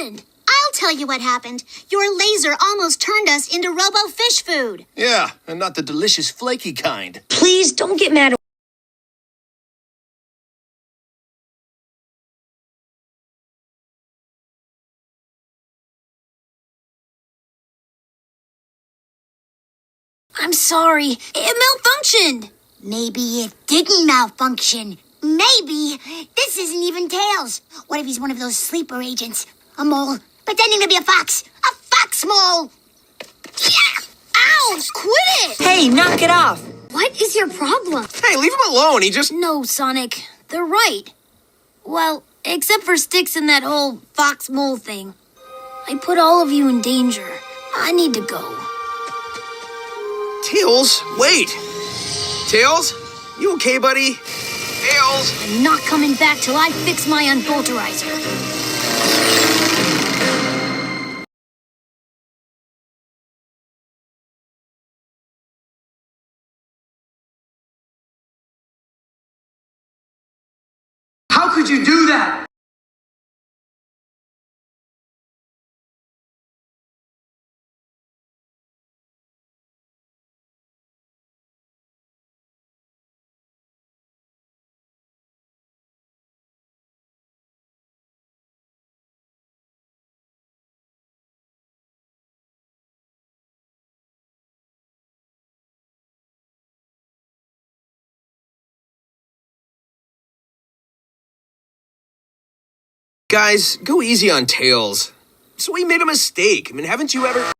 happened? I'll tell you what happened. Your laser almost turned us into robo-fish food. Yeah, and not the delicious flaky kind. Please don't get mad. I'm sorry. It malfunctioned. Maybe it didn't malfunction. Maybe this isn't even Tails. What if he's one of those sleeper agents? A mole pretending to be a fox. A fox mole. Yeah! Ow! Quit it! Hey, knock it off. What is your problem? Hey, leave him alone. He just... No, Sonic. They're right. Well, except for Sticks and that whole fox mole thing. I put all of you in danger. I need to go. Tails, wait. Tails? You okay, buddy? Tails? I'm not coming back till I fix my unbolterizer. How could you do that? Guys, go easy on Tails. So we made a mistake. I mean, haven't you ever...